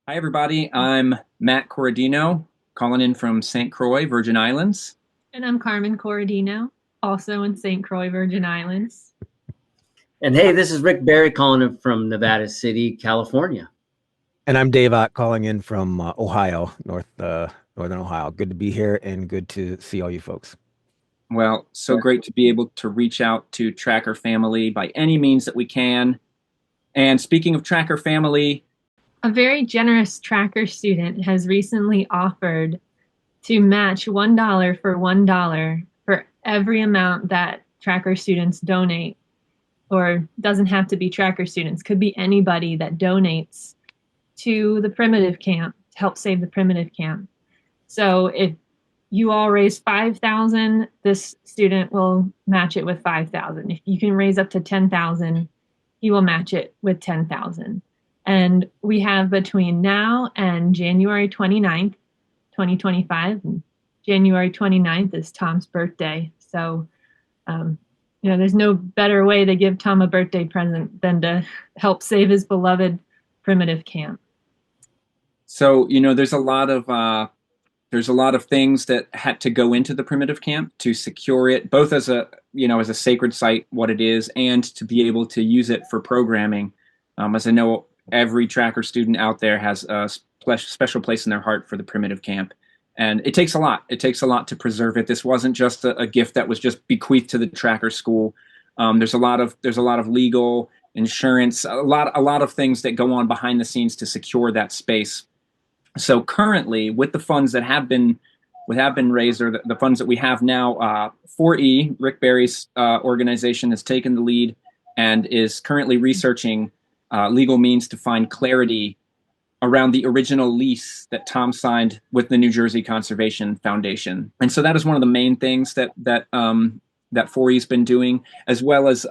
Hi, everybody. I'm Matt Corradino, calling in from St. Croix, Virgin Islands. And I'm Carmen Corradino, also in St. Croix, Virgin Islands. And hey, this is Rick Barry calling in from Nevada City, California. And I'm Dave Ott calling in from Ohio, Northern Ohio. Good to be here and good to see all you folks. Well, so great to be able to reach out to Tracker Family by any means that we can. And speaking of Tracker Family, A very generous Tracker student has recently offered to match $1 for $1 for every amount that Tracker students donate, or doesn't have to be Tracker students, could be anybody that donates to the primitive camp to help save the primitive camp. So if you all raise 5,000, this student will match it with 5,000. If you can raise up to 10,000, he will match it with 10,000. And we have between now and January 29th, 2025. And January 29th is Tom's birthday. So, there's no better way to give Tom a birthday present than to help save his beloved primitive camp. so there's a lot of things that had to go into the primitive camp to secure it, both as a sacred site, what it is, and to be able to use it for programming. As I know, every Tracker student out there has a special place in their heart for the primitive camp. And it takes a lot. It takes a lot to preserve it. This wasn't just a gift that was just bequeathed to the Tracker school. There's a lot of legal, insurance, a lot of things that go on behind the scenes to secure that space. So currently, with the funds that have been raised, or the funds that we have now, 4E, Rick Barry's organization, has taken the lead and is currently researching legal means to find clarity around the original lease that Tom signed with the New Jersey Conservation Foundation. And so that is one of the main things that 4E's been doing, as well as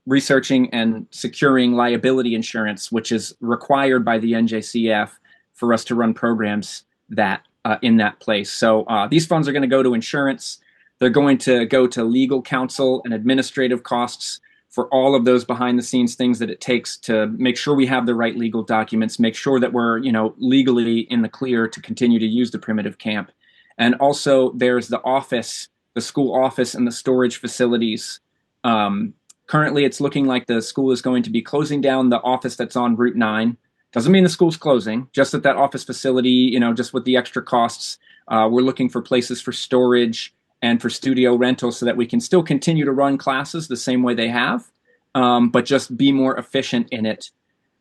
researching and securing liability insurance, which is required by the NJCF for us to run programs that in that place. So these funds are going to go to insurance. They're going to go to legal counsel and administrative costs for all of those behind the scenes things that it takes to make sure we have the right legal documents, make sure that we're, legally in the clear to continue to use the primitive camp. And also there's the office, the school office, and the storage facilities. Currently, it's looking like the school is going to be closing down the office that's on Route 9. Doesn't mean the school's closing, just that office facility, just with the extra costs, we're looking for places for storage and for studio rental so that we can still continue to run classes the same way they have, but just be more efficient in it.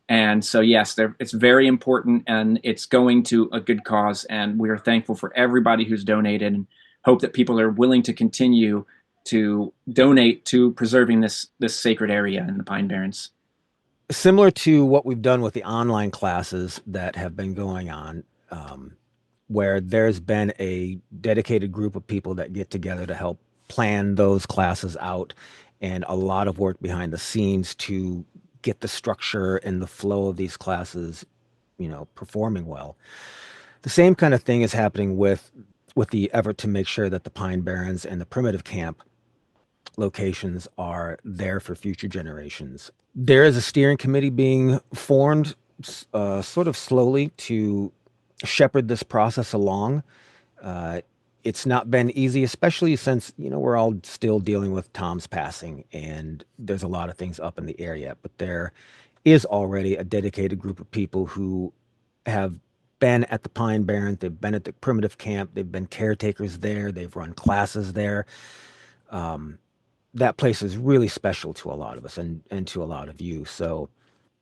And so, yes, it's very important, and it's going to a good cause. And we are thankful for everybody who's donated, and hope that people are willing to continue to donate to preserving this sacred area in the Pine Barrens. Similar to what we've done with the online classes that have been going on, where there's been a dedicated group of people that get together to help plan those classes out, and a lot of work behind the scenes to get the structure and the flow of these classes, performing well. The same kind of thing is happening with the effort to make sure that the Pine Barrens and the primitive camp locations are there for future generations. There is a steering committee being formed sort of slowly to shepherd this process along. It's not been easy, especially since, we're all still dealing with Tom's passing and there's a lot of things up in the air yet. But there is already a dedicated group of people who have been at the Pine Barrens, they've been at the primitive camp, they've been caretakers there, they've run classes there. That place is really special to a lot of us and to a lot of you. So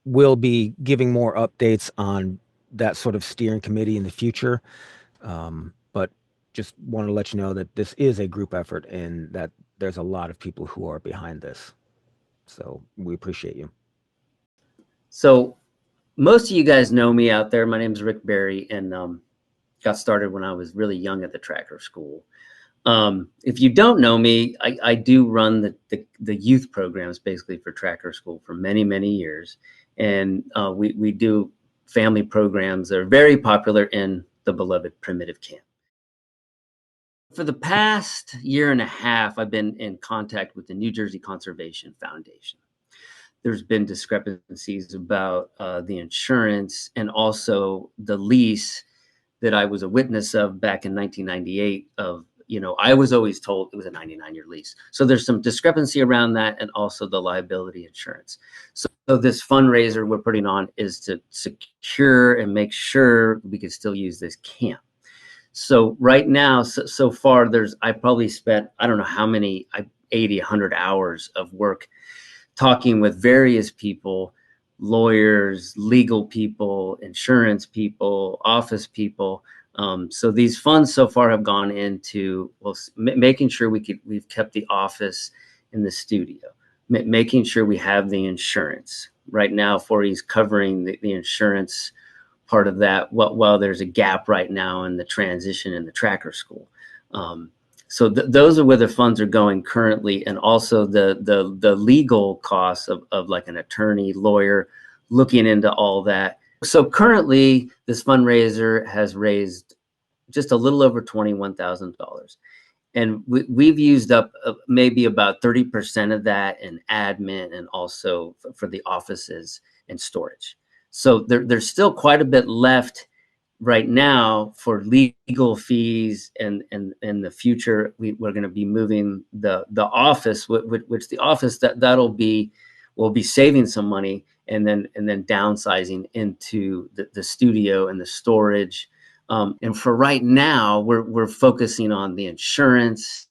we'll be giving more updates on that sort of steering committee in the future. But just want to let you know that this is a group effort and that there's a lot of people who are behind this. So we appreciate you. So most of you guys know me out there. My name is Rick Barry, and got started when I was really young at the Tracker School. If you don't know me, I do run the youth programs basically for Tracker School for many, many years. And we do family programs that are very popular in the beloved primitive camp. For the past year and a half, I've been in contact with the New Jersey Conservation Foundation. there's been discrepancies about the insurance and also the lease that I was a witness of back in 1998 of, I was always told it was a 99-year lease. So there's some discrepancy around that, and also the liability insurance. So this fundraiser we're putting on is to secure and make sure we can still use this camp. So right now, so far, I probably spent, I don't know how many, 80, 100 hours of work talking with various people, lawyers, legal people, insurance people, office people. So these funds so far have gone into, well, making sure we've kept the office in the studio, making sure we have the insurance. Right now, Forey's covering the insurance part of that while there's a gap right now in the transition in the tracker school. So those are where the funds are going currently, and also the legal costs of like an attorney, lawyer, looking into all that. So currently, this fundraiser has raised just a little over $21,000, and we've used up maybe about 30% of that in admin and also for the offices and storage. So there's still quite a bit left right now for legal fees, and in the future we're going to be moving the office, which the office we'll be saving some money, and then downsizing into the studio and the storage. And for right now, we're focusing on the insurance,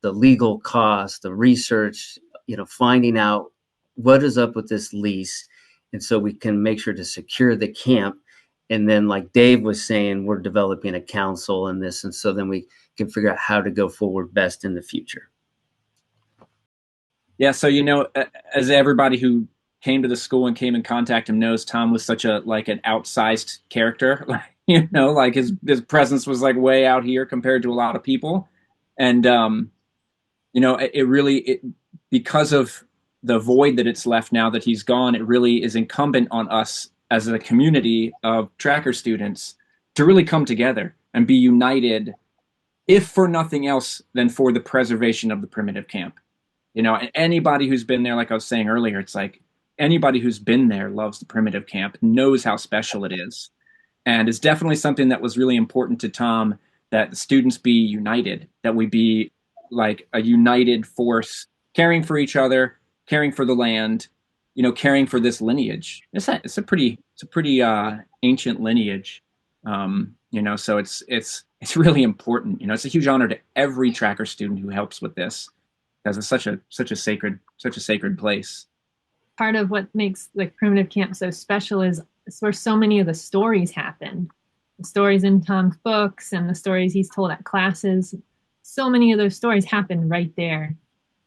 the legal costs, the research, finding out what is up with this lease, and so we can make sure to secure the camp. And then, like Dave was saying, we're developing a council in this, and so then we can figure out how to go forward best in the future. Yeah, so as everybody who came to the school and came in contact him knows, Tom was such an outsized character. Like his presence was like way out here compared to a lot of people, and it really because of the void that it's left now that he's gone, it really is incumbent on us as a community of tracker students to really come together and be united, if for nothing else than for the preservation of the primitive camp. And anybody who's been there, like I was saying earlier, it's like anybody who's been there loves the primitive camp, knows how special it is. And it's definitely something that was really important to Tom, that the students be united, that we be like a united force, caring for each other, caring for the land, caring for this lineage. It's a pretty ancient lineage, so it's really important. It's a huge honor to every tracker student who helps with this, because it's such a sacred place. Part of what makes like primitive camp so special is where so many of the stories happen. The stories in Tom's books and the stories he's told at classes. So many of those stories happen right there.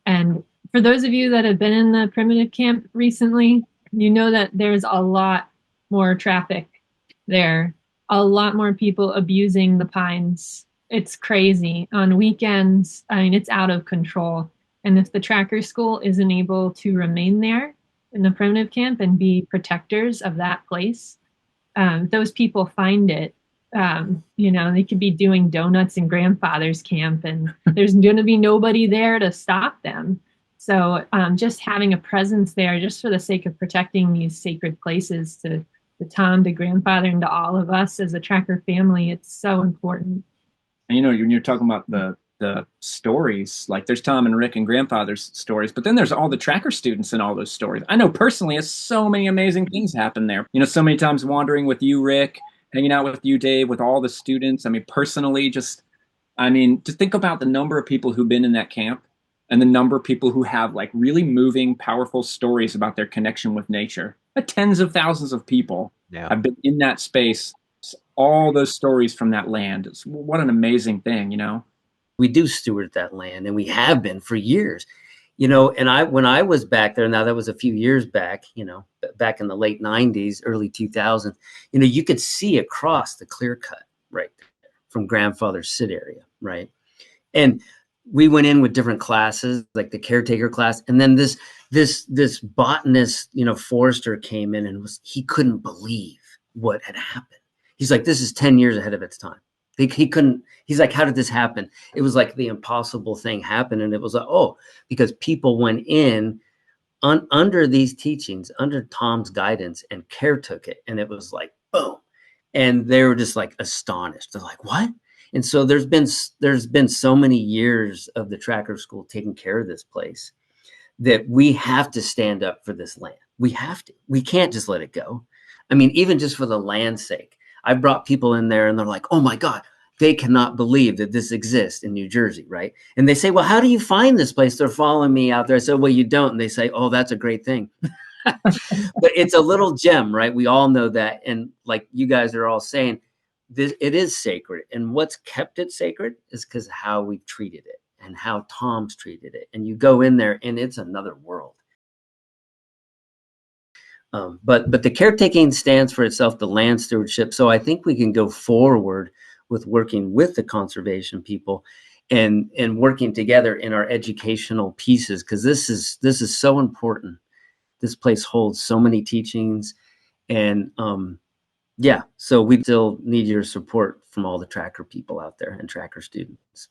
And for those of you that have been in the primitive camp recently, you know that there's a lot more traffic there, a lot more people abusing the pines. It's crazy. On weekends, it's out of control. And if the tracker school isn't able to remain there in the primitive camp and be protectors of that place, those people find it. They could be doing donuts in grandfather's camp, and there's going to be nobody there to stop them. So just having a presence there, just for the sake of protecting these sacred places to Tom, to grandfather, and to all of us as a tracker family, it's so important. And when you're talking about the stories, like there's Tom and Rick and grandfather's stories, but then there's all the tracker students in all those stories. I know personally, so many amazing things happen there. So many times wandering with you, Rick, hanging out with you, Dave, with all the students. Personally, just think about the number of people who've been in that camp, and the number of people who have like really moving, powerful stories about their connection with nature. Tens of thousands of people have been in that space. All those stories from that land. What an amazing thing, We do steward that land, and we have been for years. And when I was back there, now that was a few years back, back in the late 90s, early 2000s, you could see across the clear cut right there from grandfather's sit area, right? And we went in with different classes, like the caretaker class, and then this botanist, forester came in, and he couldn't believe what had happened. He's like, this is 10 years ahead of its time. He's like, how did this happen? It was like the impossible thing happened. And it was like, because people went in under these teachings, under Tom's guidance, and Care took it, and it was like boom, and they were just like astonished. They're like, what? And so there's been so many years of the Tracker School taking care of this place that we have to stand up for this land. We have to. We can't just let it go. I mean, even just for the land's sake. I brought people in there and they're like, oh my God, they cannot believe that this exists in New Jersey, right? And they say, well, how do you find this place? They're following me out there. I said, well, you don't. And they say, oh, that's a great thing. But it's a little gem, right? We all know that. And like you guys are all saying, it is sacred. And what's kept it sacred is because how we've treated it and how Tom's treated it. And you go in there and it's another world. But the caretaking stands for itself, the land stewardship. So I think we can go forward with working with the conservation people and working together in our educational pieces, because this is so important. This place holds so many teachings, and yeah, so we still need your support from all the Tracker people out there and Tracker students.